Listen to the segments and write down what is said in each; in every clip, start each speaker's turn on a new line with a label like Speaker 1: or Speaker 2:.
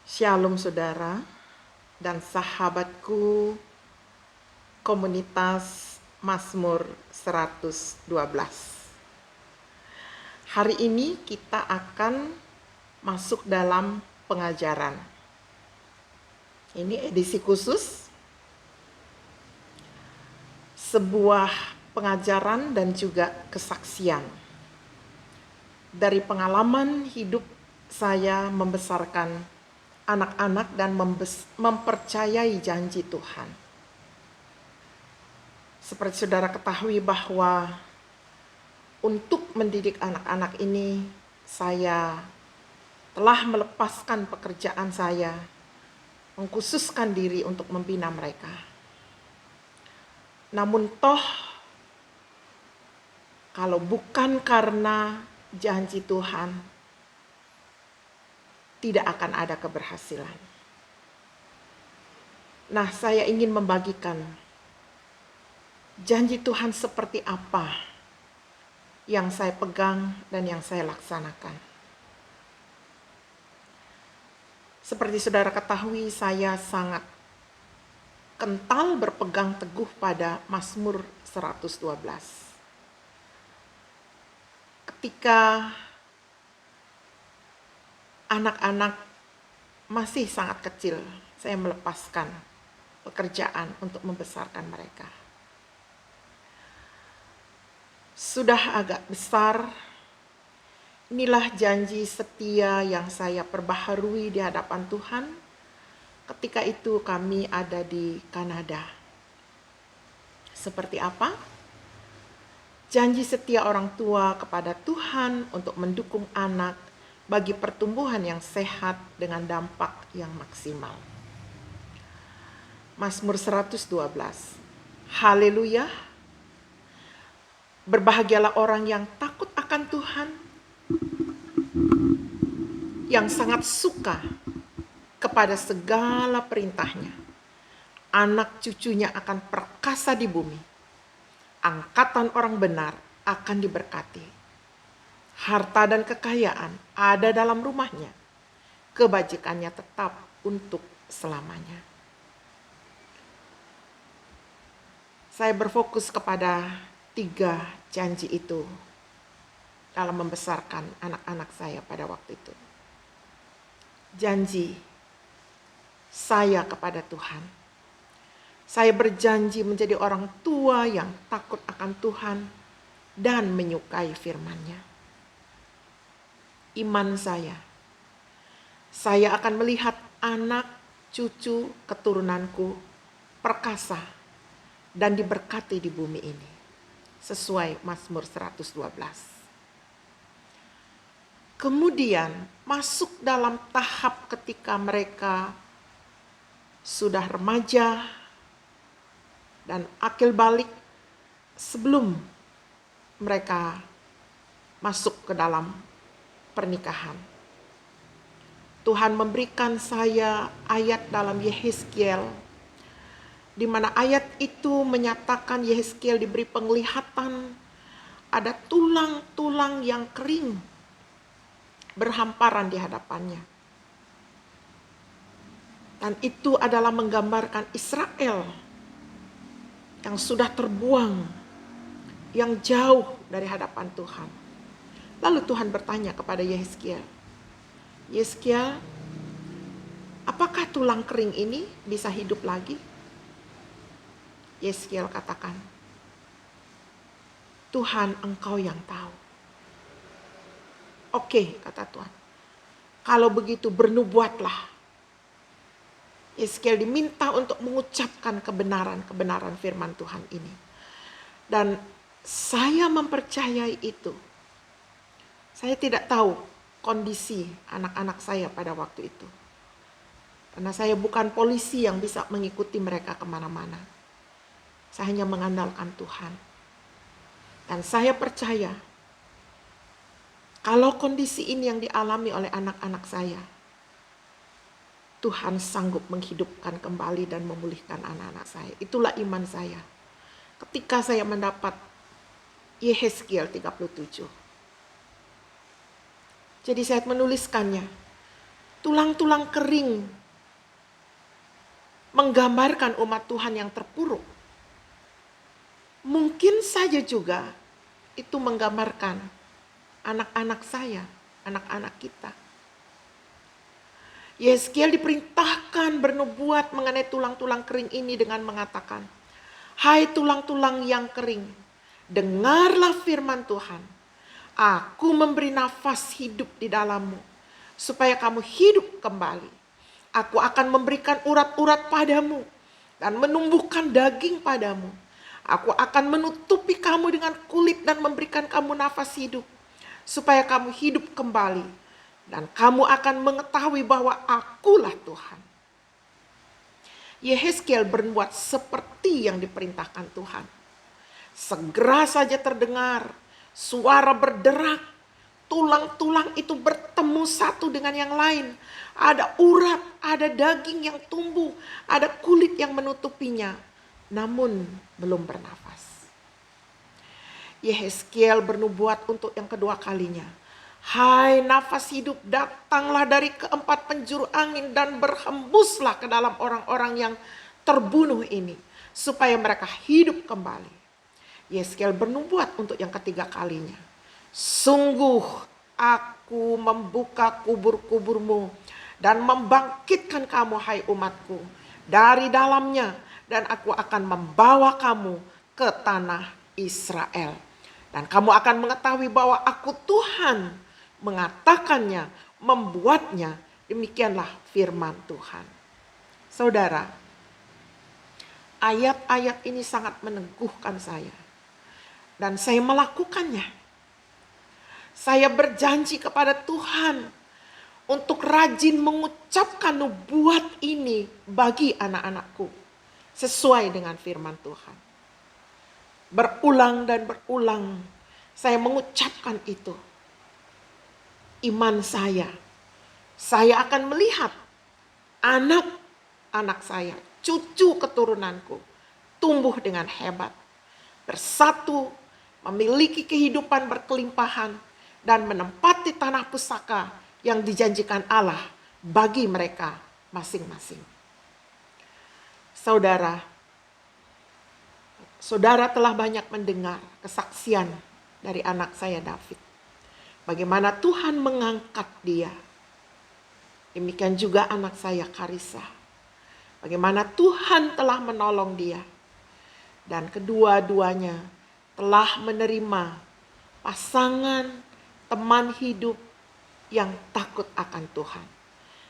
Speaker 1: Shalom saudara dan sahabatku komunitas Mazmur 112. Hari ini kita akan masuk dalam pengajaran. Ini edisi khusus, sebuah pengajaran dan juga kesaksian. Dari pengalaman hidup saya membesarkan anak-anak dan mempercayai janji Tuhan. Seperti saudara ketahui bahwa untuk mendidik anak-anak ini, saya telah melepaskan pekerjaan saya, mengkhususkan diri untuk membina mereka. Namun toh, kalau bukan karena janji Tuhan, tidak akan ada keberhasilan. Nah, saya ingin membagikan janji Tuhan seperti apa yang saya pegang dan yang saya laksanakan. Seperti saudara ketahui, saya sangat kental berpegang teguh pada Mazmur 112. Ketika anak-anak masih sangat kecil, saya melepaskan pekerjaan untuk membesarkan mereka. Sudah agak besar, inilah janji setia yang saya perbaharui di hadapan Tuhan. Ketika itu kami ada di Kanada. Seperti apa? Janji setia orang tua kepada Tuhan untuk mendukung anak bagi pertumbuhan yang sehat dengan dampak yang maksimal. Mazmur 112. Haleluya. Berbahagialah orang yang takut akan Tuhan, yang sangat suka kepada segala perintahnya. Anak cucunya akan perkasa di bumi. Angkatan orang benar akan diberkati. Harta dan kekayaan ada dalam rumahnya. Kebajikannya tetap untuk selamanya. Saya berfokus kepada 3 janji itu dalam membesarkan anak-anak saya pada waktu itu. Janji saya kepada Tuhan. Saya berjanji menjadi orang tua yang takut akan Tuhan dan menyukai firman-Nya. Iman saya akan melihat anak, cucu, keturunanku perkasa dan diberkati di bumi ini. Sesuai Mazmur 112. Kemudian masuk dalam tahap ketika mereka sudah remaja dan akil balik sebelum mereka masuk ke dalam pernikahan. Tuhan memberikan saya ayat dalam Yehezkiel, di mana ayat itu menyatakan Yehezkiel diberi penglihatan ada tulang-tulang yang kering berhamparan di hadapannya. Dan itu adalah menggambarkan Israel yang sudah terbuang, yang jauh dari hadapan Tuhan. Lalu Tuhan bertanya kepada Yehezkiel, Yehezkiel, apakah tulang kering ini bisa hidup lagi? Yehezkiel katakan, Tuhan, Engkau yang tahu. Oke, kata Tuhan. Kalau begitu bernubuatlah. Yehezkiel diminta untuk mengucapkan kebenaran firman Tuhan ini. Dan saya mempercayai itu. Saya tidak tahu kondisi anak-anak saya pada waktu itu. Karena saya bukan polisi yang bisa mengikuti mereka kemana-mana. Saya hanya mengandalkan Tuhan. Dan saya percaya, kalau kondisi ini yang dialami oleh anak-anak saya, Tuhan sanggup menghidupkan kembali dan memulihkan anak-anak saya. Itulah iman saya. Ketika saya mendapat Yehezkiel 37. Jadi saya menuliskannya. Tulang-tulang kering menggambarkan umat Tuhan yang terpuruk. Mungkin saja juga itu menggambarkan anak-anak saya, anak-anak kita. Yeskiel diperintahkan bernubuat mengenai tulang-tulang kering ini dengan mengatakan, "Hai tulang-tulang yang kering, dengarlah firman Tuhan. Aku memberi nafas hidup di dalammu, supaya kamu hidup kembali. Aku akan memberikan urat-urat padamu dan menumbuhkan daging padamu. Aku akan menutupi kamu dengan kulit dan memberikan kamu nafas hidup, supaya kamu hidup kembali. Dan kamu akan mengetahui bahwa akulah Tuhan." Yehezkiel berbuat seperti yang diperintahkan Tuhan. Segera saja terdengar suara berderak. Tulang-tulang itu bertemu satu dengan yang lain. Ada urat, ada daging yang tumbuh, ada kulit yang menutupinya. Namun belum bernafas. Yehezkiel bernubuat untuk yang kedua kalinya. "Hai nafas hidup, datanglah dari keempat penjuru angin dan berhembuslah ke dalam orang-orang yang terbunuh ini, supaya mereka hidup kembali." Yehezkiel bernubuat untuk yang ketiga kalinya. "Sungguh aku membuka kubur-kuburmu dan membangkitkan kamu, hai umatku, dari dalamnya, dan aku akan membawa kamu ke tanah Israel. Dan kamu akan mengetahui bahwa aku Tuhan, mengatakannya, membuatnya. Demikianlah firman Tuhan." Saudara, ayat-ayat ini sangat meneguhkan saya. Dan saya melakukannya. Saya berjanji kepada Tuhan untuk rajin mengucapkan nubuat ini bagi anak-anakku, sesuai dengan firman Tuhan. Berulang dan berulang saya mengucapkan itu. Iman saya akan melihat anak-anak saya, cucu keturunanku, tumbuh dengan hebat, bersatu, memiliki kehidupan berkelimpahan, dan menempati tanah pusaka yang dijanjikan Allah bagi mereka masing-masing. Saudara telah banyak mendengar kesaksian dari anak saya David. Bagaimana Tuhan mengangkat dia. Demikian juga anak saya Karissa. Bagaimana Tuhan telah menolong dia. Dan kedua-duanya telah menerima pasangan teman hidup yang takut akan Tuhan.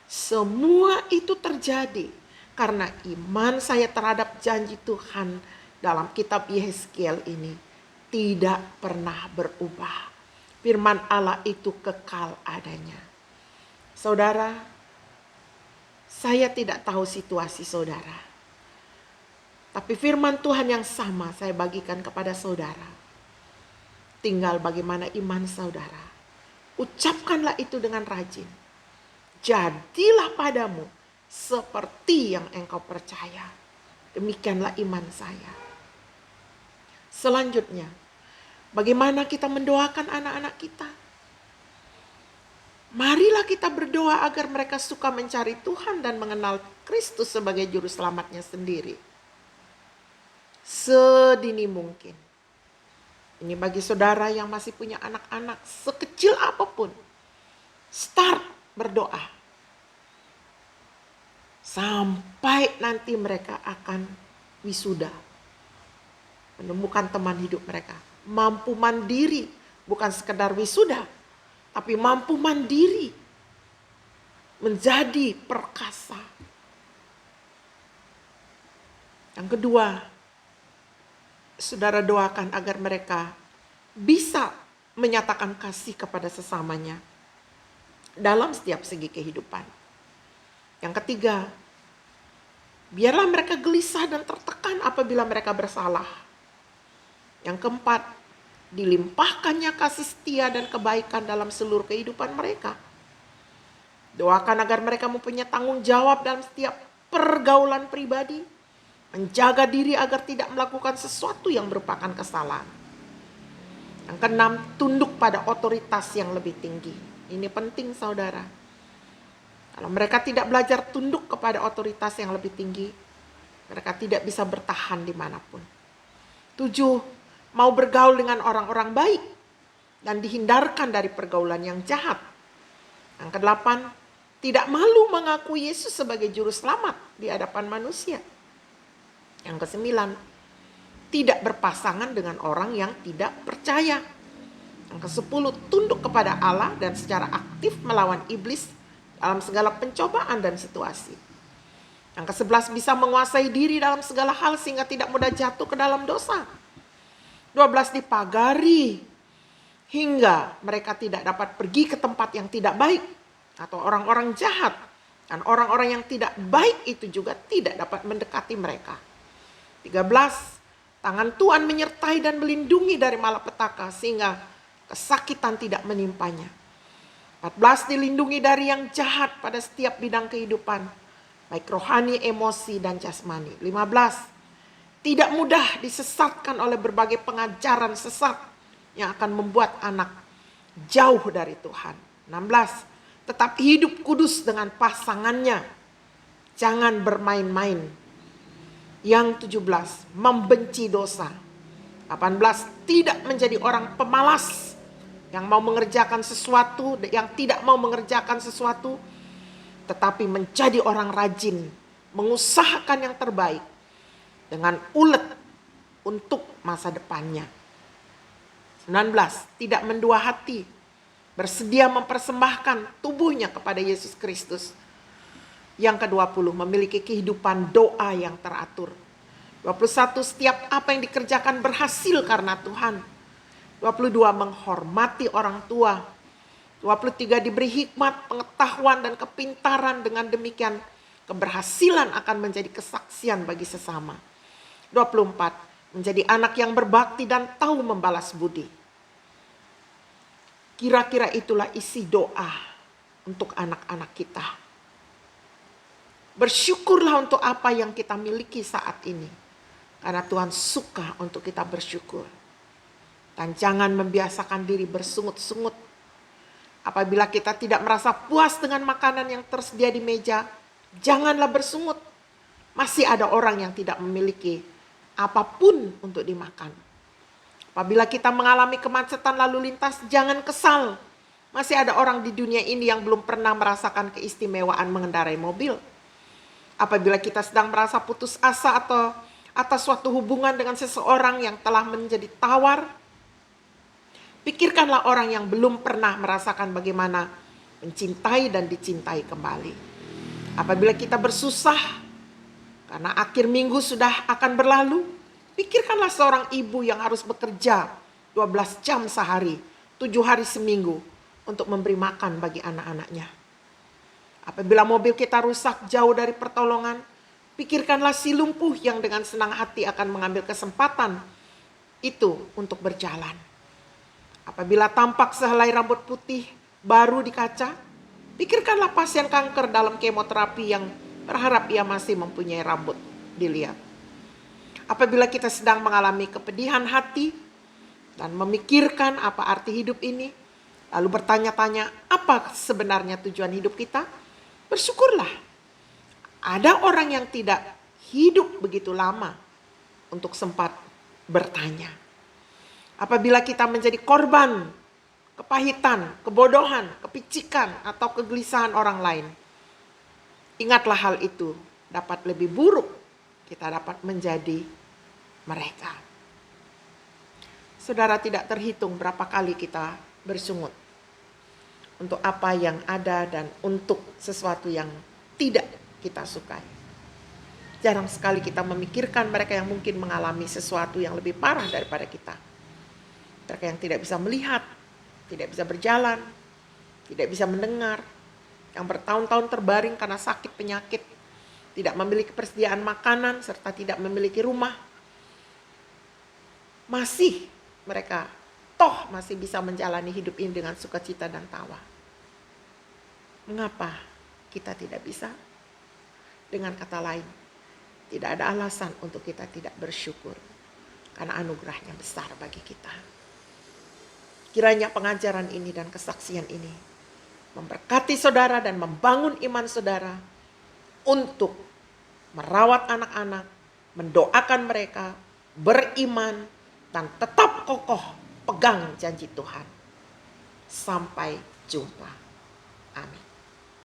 Speaker 1: Semua itu terjadi karena iman saya terhadap janji Tuhan dalam kitab Yehezkiel ini tidak pernah berubah. Firman Allah itu kekal adanya. Saudara, saya tidak tahu situasi saudara. Tapi firman Tuhan yang sama saya bagikan kepada saudara. Tinggal bagaimana iman saudara. Ucapkanlah itu dengan rajin. Jadilah padamu seperti yang engkau percaya. Demikianlah iman saya. Selanjutnya, bagaimana kita mendoakan anak-anak kita? Marilah kita berdoa agar mereka suka mencari Tuhan dan mengenal Kristus sebagai juru selamatnya sendiri. Sedini mungkin. Ini bagi saudara yang masih punya anak-anak sekecil apapun. Start berdoa. Sampai nanti mereka akan wisuda. Menemukan teman hidup mereka. Mampu mandiri. Bukan sekedar wisuda. Tapi mampu mandiri. Menjadi perkasa. Yang kedua, saudara doakan agar mereka bisa menyatakan kasih kepada sesamanya dalam setiap segi kehidupan. Yang ketiga, biarlah mereka gelisah dan tertekan apabila mereka bersalah. Yang keempat, dilimpahkannya kasih setia dan kebaikan dalam seluruh kehidupan mereka. Doakan agar mereka mempunyai tanggung jawab dalam setiap pergaulan pribadi, menjaga diri agar tidak melakukan sesuatu yang merupakan kesalahan. Yang keenam, tunduk pada otoritas yang lebih tinggi. Ini penting saudara. Kalau mereka tidak belajar tunduk kepada otoritas yang lebih tinggi, mereka tidak bisa bertahan dimanapun. 7, mau bergaul dengan orang-orang baik dan dihindarkan dari pergaulan yang jahat. Yang ke-8, tidak malu mengakui Yesus sebagai juru selamat di hadapan manusia. Yang ke-9, tidak berpasangan dengan orang yang tidak percaya. Yang ke-10, tunduk kepada Allah dan secara aktif melawan iblis dalam segala pencobaan dan situasi. Yang ke-11, bisa menguasai diri dalam segala hal sehingga tidak mudah jatuh ke dalam dosa. 12, dipagari hingga mereka tidak dapat pergi ke tempat yang tidak baik atau orang-orang jahat, dan orang-orang yang tidak baik itu juga tidak dapat mendekati mereka. 13, tangan Tuhan menyertai dan melindungi dari malapetaka sehingga kesakitan tidak menimpanya. 14, dilindungi dari yang jahat pada setiap bidang kehidupan, baik rohani, emosi, dan jasmani. 15, tidak mudah disesatkan oleh berbagai pengajaran sesat yang akan membuat anak jauh dari Tuhan. 16, tetap hidup kudus dengan pasangannya. Jangan bermain-main. Yang 17, membenci dosa. 18, tidak menjadi orang pemalas yang mau mengerjakan sesuatu, yang tidak mau mengerjakan sesuatu, tetapi menjadi orang rajin, mengusahakan yang terbaik dengan ulet untuk masa depannya. 19, tidak mendua hati, bersedia mempersembahkan tubuhnya kepada Yesus Kristus. Yang ke-20, memiliki kehidupan doa yang teratur. 21, setiap apa yang dikerjakan berhasil karena Tuhan. 22, menghormati orang tua. 23, diberi hikmat, pengetahuan, dan kepintaran. Dengan demikian keberhasilan akan menjadi kesaksian bagi sesama. 24, menjadi anak yang berbakti dan tahu membalas budi. Kira-kira itulah isi doa untuk anak-anak kita. Bersyukurlah untuk apa yang kita miliki saat ini, karena Tuhan suka untuk kita bersyukur. Dan jangan membiasakan diri bersungut-sungut. Apabila kita tidak merasa puas dengan makanan yang tersedia di meja, janganlah bersungut. Masih ada orang yang tidak memiliki apapun untuk dimakan. Apabila kita mengalami kemacetan lalu lintas, jangan kesal. Masih ada orang di dunia ini yang belum pernah merasakan keistimewaan mengendarai mobil. Apabila kita sedang merasa putus asa atau atas suatu hubungan dengan seseorang yang telah menjadi tawar, pikirkanlah orang yang belum pernah merasakan bagaimana mencintai dan dicintai kembali. Apabila kita bersusah karena akhir minggu sudah akan berlalu, pikirkanlah seorang ibu yang harus bekerja 12 jam sehari, 7 hari seminggu untuk memberi makan bagi anak-anaknya. Apabila mobil kita rusak jauh dari pertolongan, pikirkanlah si lumpuh yang dengan senang hati akan mengambil kesempatan itu untuk berjalan. Apabila tampak sehelai rambut putih baru di kaca, pikirkanlah pasien kanker dalam kemoterapi yang berharap ia masih mempunyai rambut dilihat. Apabila kita sedang mengalami kepedihan hati dan memikirkan apa arti hidup ini, lalu bertanya-tanya apa sebenarnya tujuan hidup kita, bersyukurlah. Ada orang yang tidak hidup begitu lama untuk sempat bertanya. Apabila kita menjadi korban kepahitan, kebodohan, kepicikan, atau kegelisahan orang lain, ingatlah hal itu dapat lebih buruk kita dapat menjadi mereka. Saudara, tidak terhitung berapa kali kita bersungut untuk apa yang ada dan untuk sesuatu yang tidak kita sukai. Jarang sekali kita memikirkan mereka yang mungkin mengalami sesuatu yang lebih parah daripada kita. Mereka yang tidak bisa melihat, tidak bisa berjalan, tidak bisa mendengar, yang bertahun-tahun terbaring karena sakit penyakit, tidak memiliki persediaan makanan, serta tidak memiliki rumah. Masih mereka toh masih bisa menjalani hidup ini dengan sukacita dan tawa. Mengapa kita tidak bisa? Dengan kata lain, tidak ada alasan untuk kita tidak bersyukur, karena anugerahnya besar bagi kita. Kiranya pengajaran ini dan kesaksian ini memberkati saudara dan membangun iman saudara untuk merawat anak-anak, mendoakan mereka, beriman, dan tetap kokoh pegang janji Tuhan. Sampai jumpa. Amin.